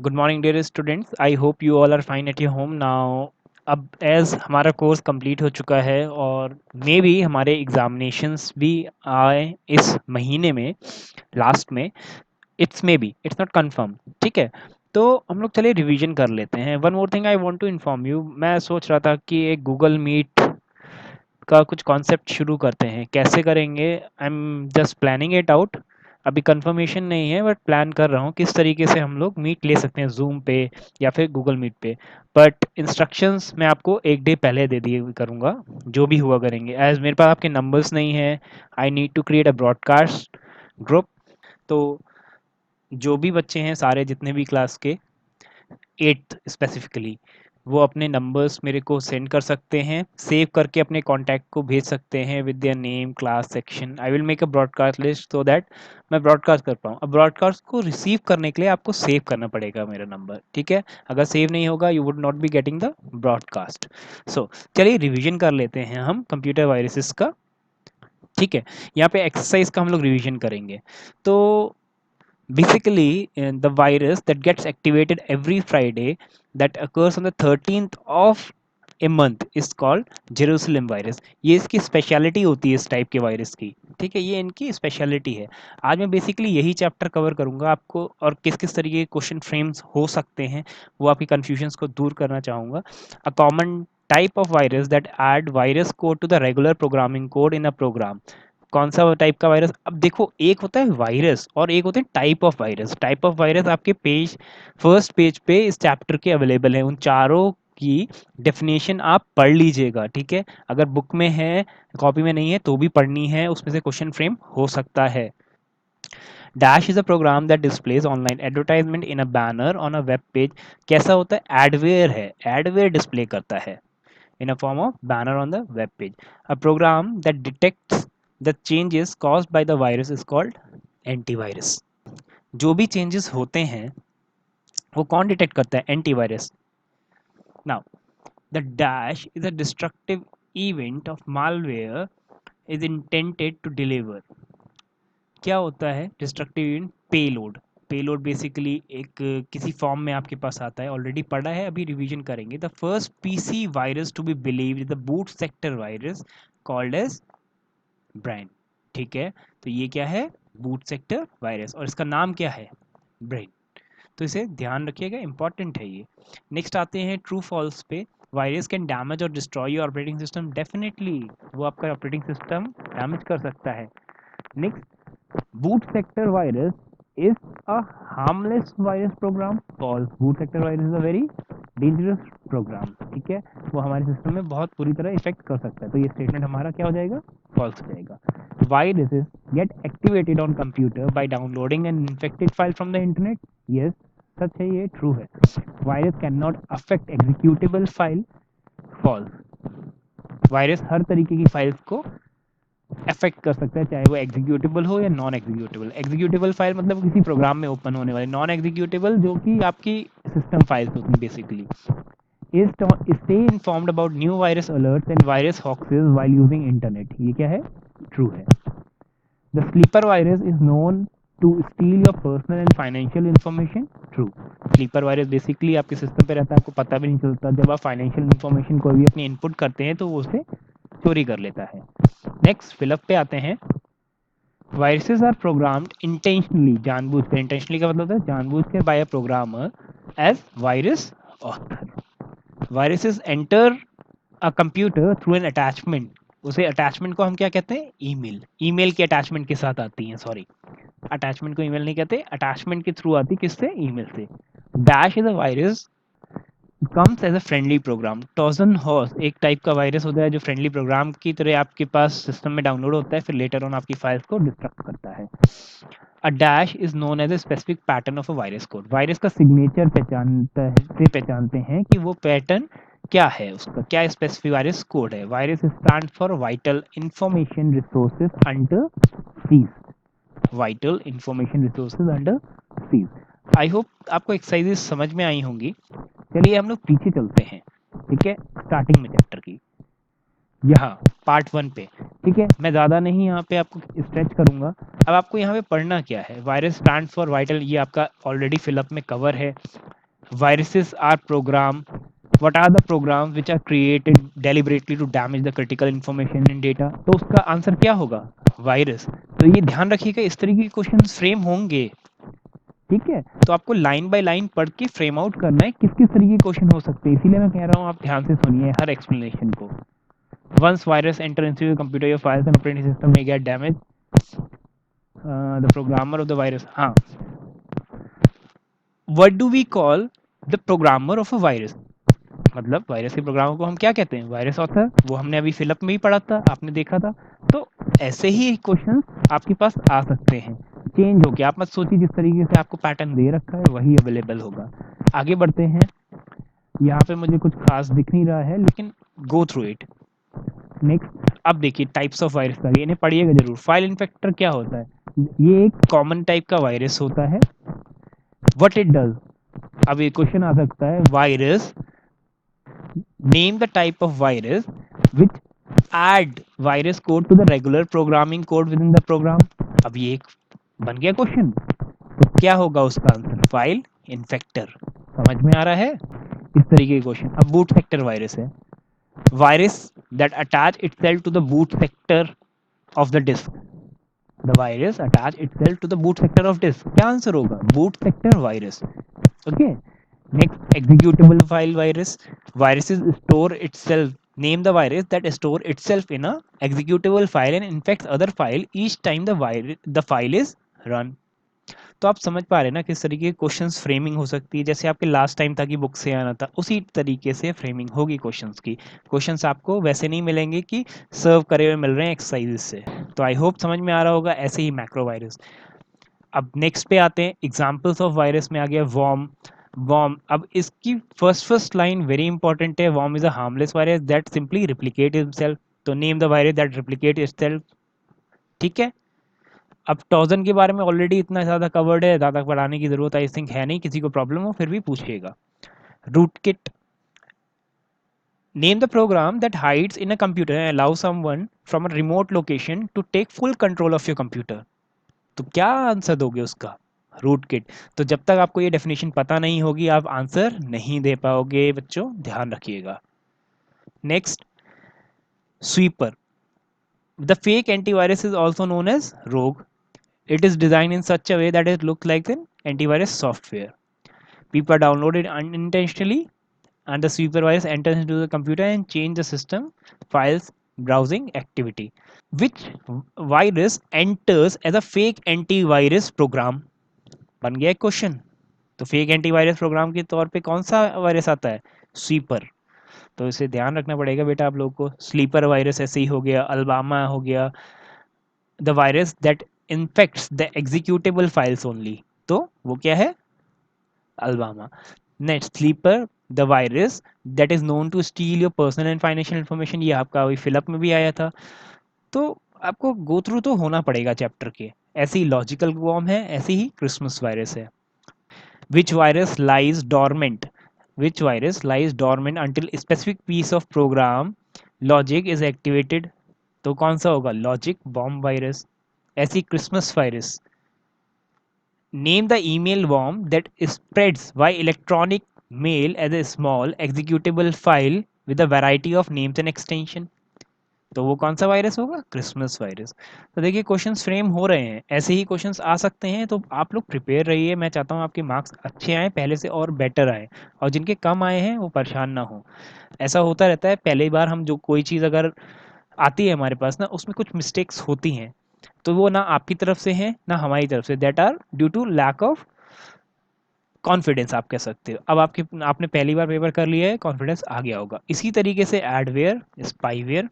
Good morning dear students, I hope you all are fine at your home now. अब as हमारा course complete हो चुका है और मे बी हमारे एग्जामिनेशंस भी आए इस महीने में, लास्ट में। It's may be, it's not confirm. ठीक है, तो हम लोग चलिए रिवीजन कर लेते हैं। One more thing I want to inform you, मैं सोच रहा था कि एक गूगल मीट का कुछ कॉन्सेप्ट शुरू करते हैं। कैसे करेंगे, I am just planning it out. अभी कंफर्मेशन नहीं है, बट प्लान कर रहा हूँ किस तरीके से हम लोग मीट ले सकते हैं, जूम पे या फिर गूगल मीट पे। बट इंस्ट्रक्शंस मैं आपको एक डे पहले दे दिए करूँगा, जो भी हुआ करेंगे। एज मेरे पास आपके नंबर्स नहीं है, I need to create a broadcast group. तो जो भी बच्चे हैं, सारे जितने भी क्लास के, 8th स्पेसिफिकली, वो अपने नंबर्स मेरे को सेंड कर सकते हैं, सेव करके अपने कॉन्टैक्ट को भेज सकते हैं with their name, class, section. I will make a broadcast list so that मैं ब्रॉडकास्ट कर पाऊँ। अब ब्रॉडकास्ट को रिसीव करने के लिए आपको सेव करना पड़ेगा मेरा नंबर, ठीक है? अगर सेव नहीं होगा, you would not be getting the broadcast. So चलिए रिविजन कर लेते हैं हम कंप्यूटर वायरसेस का। ठीक है, यहाँ पे एक्सरसाइज का हम लोग रिविजन करेंगे। तो basically the virus that gets activated every Friday that occurs on the 13th of a month is called Jerusalem virus. ये इसकी स्पेशलिटी होती है इस टाइप के वायरस की। ठीक है, ये इनकी स्पेशलिटी है। आज मैं बेसिकली यही चैप्टर कवर करूंगा आपको, और किस किस तरीके के क्वेश्चन फ्रेम्स हो सकते हैं वो आपकी कन्फ्यूजन्स को दूर करना चाहूँगा। A common type of virus that add virus code to the regular programming code in a program. कौन सा टाइप का वायरस? अब देखो, एक होता है वायरस और एक होते हैं type of virus. Type of virus आपके पेज, फर्स्ट पेज पे इस चैप्टर के अवेलेबल है। उन चारों की डेफिनेशन आप पढ़ लीजिएगा, ठीक है? अगर बुक में है, कॉपी में नहीं है, तो भी पढ़नी है, उसमें से क्वेश्चन फ्रेम हो सकता है। Dash is a program that displays online advertisement in a banner on a web page. कैसा होता है? एडवेयर है, एडवेयर डिस्प्ले करता है in a form of banner on the web page. A program that detects the changes caused by the virus is called antivirus. जो भी changes होते हैं वो कौन डिटेक्ट करता है? Antivirus. Now, the dash is a destructive event of malware is intended to deliver. क्या होता है destructive event? Payload. Payload basically एक किसी फॉर्म में आपके पास आता है, ऑलरेडी पढ़ा है, अभी रिवीजन करेंगे। The first PC virus to be believe is the boot sector virus called as brain. ठीक है, तो ये क्या है? बूट सेक्टर वायरस, और इसका नाम क्या है? ब्रेन। तो इसे ध्यान रखिएगा, इंपॉर्टेंट है ये। नेक्स्ट आते हैं ट्रू फॉल्स पे। वायरस कैन डैमेज और destroy your operating system. Definitely वो आपका ऑपरेटिंग सिस्टम डैमेज कर सकता है। Next, boot sector virus is a harmless virus program. False. Boot sector virus is a very dangerous program. ठीक है, वो हमारे सिस्टम में बहुत बुरी तरह इफेक्ट कर सकता है। तो ये स्टेटमेंट हमारा क्या हो जाएगा? फॉल्स हो जाएगा। Viruses get activated on computer by downloading an infected file from the internet. Yes, सच है, ये ट्रू है। Virus can not affect executable file. False. Virus हर तरीके की फाइल्स को अफेक्ट कर सकता है, चाहे वो एग्जीक्यूटेबल हो या नॉन एग्जीक्यूटेबल। एग्जीक्यूटेबल फाइल मतलब किसी प्रोग्राम में ओपन होने वाली, नॉन एग्जीक्यूटेबल जो कि आपकी सिस्टम फाइल्स होती हैं basically. Is stay informed about new virus alerts and virus hoaxes while using internet. ये क्या है? ट्रू है। The sleeper virus is known to steal your personal and financial information. True. Sleeper virus basically आपके system पे रहता है, आपको पता भी नहीं चलता। जब आप फाइनेंशियल इन्फॉर्मेशन कोई भी अपनी इनपुट करते हैं तो वो उसे चोरी कर लेता है। नेक्स्ट फिलअप पे आते हैं। वायरसेस आर प्रोग्राम्ड इंटेंशनली, जानबूझ कर। इंटेंशनली का मतलब होता है जानबूझ कर, by a programmer as virus author. Viruses enter a computer through an attachment. उसे अटैचमेंट को हम क्या कहते हैं? ईमेल। ईमेल की अटैचमेंट के साथ आती है, सॉरी, अटैचमेंट को ईमेल नहीं कहते, अटैचमेंट के थ्रू आती, किससे? ईमेल से। Dash is a virus comes as a friendly program. Trojan horse एक टाइप का वायरस होता है जो फ्रेंडली प्रोग्राम की तरह आपके पास सिस्टम में डाउनलोड होता है, फिर लेटर ऑन आपकी फाइल्स को डिस्ट्रक्ट करता है। A dash is known as a specific pattern of a virus code. Virus का सिग्नेचर पहचानते हैं कि वो पैटर्न क्या है, उसका क्या स्पेसिफिक वायरस कोड है। Virus stand for vital information resources under seize. Vital information resources under seize. I hope आपको एक्सरसाइजेस समझ में आई होंगी। चलिए हम लोग पीछे चलते हैं, ठीक है, स्टार्टिंग में चैप्टर की, यहाँ पार्ट 1 पे। ठीक है, मैं ज़्यादा नहीं यहाँ पे आपको स्ट्रेच करूँगा। अब आपको यहाँ पे पढ़ना क्या है? वायरस स्टैंड फॉर वाइटल, ये आपका ऑलरेडी फिलअप में कवर है। Viruses are program. What are the programs which are created deliberately to damage the critical information in data? तो उसका आंसर क्या होगा? वायरस। तो ये ध्यान रखिएगा, इस तरीके के क्वेश्चन फ्रेम होंगे, ठीक है? तो आपको लाइन बाय लाइन पढ़ के फ्रेम आउट करना है किस किस तरीके के क्वेश्चन हो सकते हैं, इसीलिए मैं कह रहा हूँ आप ध्यान से सुनिए हर एक्सप्लेनेशन को। Once virus enter into your computer, your files and operating system may get damaged. The programmer of the virus. हाँ, what do we call the programmer of a virus? मतलब वायरस के प्रोग्रामर को हम क्या कहते हैं? Virus author. वो हमने अभी फिलअप में ही पढ़ा था, आपने देखा था। तो ऐसे ही क्वेश्चन आपके पास आ सकते हैं, चेंज होके। आप मत सोचिए जिस तरीके से आपको पैटर्न दे रखा है वही अवेलेबल होगा। आगे बढ़ते हैं। यहाँ पे मुझे कुछ खास दिख नहीं रहा है, लेकिन गो थ्रू इट। नेक्स्ट, अब देखिए टाइप्स ऑफ वायरस का, इन्हें पढ़िएगा जरूर। फाइल इन्फेक्टर क्या होता है? ये एक कॉमन टाइप का वायरस होता है। व्हाट इट डज, अब ये क्वेश्चन आ सकता है, virus, name the type of virus which add virus code to the regular programming code within the program. अब ये एक बन गया क्वेश्चन, तो क्या होगा उसका आंसर? File infector. समझ में आ रहा है? इस तरीके के क्वेश्चन। अब बूट सेक्टर वायरस है, virus that attach itself to the boot sector of the disk. The virus attach itself to the boot sector of disk. क्या आंसर होगा? boot sector virus. Okay. Next, executable file virus. Viruses store itself. Name the virus that store itself in a executable file and infects other file each time the file is run. तो आप समझ पा रहे हैं ना किस तरीके के क्वेश्चंस फ्रेमिंग हो सकती है। जैसे आपके लास्ट टाइम था कि बुक से आना था, उसी तरीके से फ्रेमिंग होगी क्वेश्चंस की। क्वेश्चंस आपको वैसे नहीं मिलेंगे कि सर्व करे हुए मिल रहे हैं एक्सरसाइजेस से। तो आई होप समझ में आ रहा होगा। ऐसे ही मैक्रो वायरस। अब नेक्स्ट पे आते हैं, एग्जाम्पल्स ऑफ वायरस में आ गया वॉर्म। वॉर्म, अब इसकी फर्स्ट लाइन वेरी इंपॉर्टेंट है। Worm is a harmless virus that simply replicate himself. तो name the virus that replicate itself. ठीक है। अब टॉजन के बारे में ऑलरेडी इतना ज़्यादा कवर्ड है, ज़्यादा पढ़ाने की ज़रूरत आई थिंक है नहीं। किसी को प्रॉब्लम हो फिर भी पूछिएगा। Rootkit, name the program that hides in a computer and allow someone from a remote location to take full control of your computer. तो क्या आंसर दोगे उसका? Rootkit. तो जब तक आपको ये डेफिनेशन पता नहीं होगी आप आंसर नहीं दे पाओगे बच्चों, ध्यान रखिएगा। Next, sweeper. The fake antivirus is also known as rogue. It is designed in such a way that it looks like an antivirus software. People download it unintentionally, and the sweeper virus enters into the computer and change the system files browsing activity. Which virus enters as a fake antivirus program? बन गया एक question. तो fake antivirus program के तौर पे कौन सा virus आता है? स्वीपर। तो इसे ध्यान रखना पड़ेगा बेटा आप लोगों को। स्लीपर वायरस ऐसे ही हो गया, अल्बामा हो गया, the virus that infects the executable files only. तो वो क्या है? Alabama. Next, sleeper, the virus that is known to steal your personal and financial information. ये आपका अभी फिलअप में भी आया था। तो आपको गो थ्रू तो होना पड़ेगा चैप्टर के। ऐसे ही लॉजिकल वॉर्म है, ऐसे ही क्रिसमस वायरस है। Which virus lies dormant, which virus lies dormant until specific piece of program logic is activated. तो कौन सा होगा? Logic bomb virus. ऐसी Christmas virus. Name the email worm that spreads by electronic mail as a small executable file with a variety of names and extension. तो वो कौन सा virus होगा? Christmas virus. तो देखिए क्वेश्चंस फ्रेम हो रहे हैं, ऐसे ही क्वेश्चंस आ सकते हैं। तो आप लोग प्रिपेयर रहिए। मैं चाहता हूँ आपके मार्क्स अच्छे आए, पहले से और बेटर आए, और जिनके कम आए हैं वो परेशान ना हो। ऐसा होता रहता है, पहली बार हम जो कोई चीज़ अगर आती है हमारे पास ना, उसमें कुछ मिस्टेक्स होती हैं। तो वो ना आपकी तरफ से है ना हमारी तरफ से, that are due to lack of confidence आप कह सकते हो। अब आपने पहली बार पेपर कर लिया है, कॉन्फिडेंस आ गया होगा। इसी तरीके से एडवेयर, स्पाईवेयर।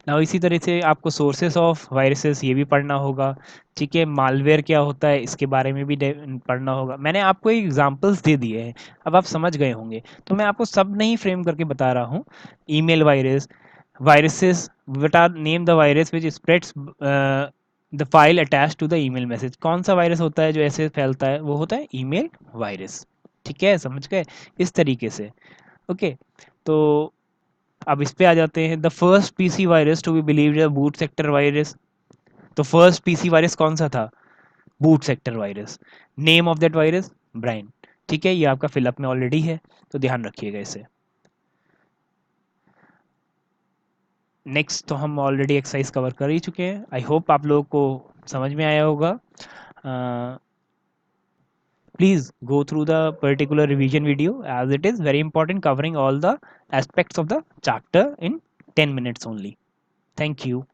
ना इसी तरह से आपको सोर्सेस ऑफ वायरसेस ये भी पढ़ना होगा। ठीक है, मालवेयर क्या होता है इसके बारे में भी पढ़ना होगा। मैंने आपको एग्जांपल्स दे दिए हैं, अब आप समझ गए होंगे। तो मैं आपको सब नहीं फ्रेम करके बता रहा हूँ। Email virus, viruses, what are name the virus which spreads the file attach to the email message. कौन सा वायरस होता है जो ऐसे फैलता है? वो होता है ईमेल वायरस। ठीक है, समझ गए इस तरीके से। ओके, तो अब इस पे आ जाते हैं। The first PC virus to be believed boot sector virus. तो फर्स्ट पीसी वायरस कौन सा था? Boot sector virus. Name of that virus? Brain. ठीक है, ये आपका फिलअप में ऑलरेडी है, तो ध्यान रखिएगा इसे। नेक्स्ट तो हम ऑलरेडी एक्सरसाइज कवर कर ही चुके हैं। आई होप आप लोगों को समझ में आया होगा। Please go through the particular revision video, as it is very important, covering all the aspects of the chapter in 10 minutes only. Thank you.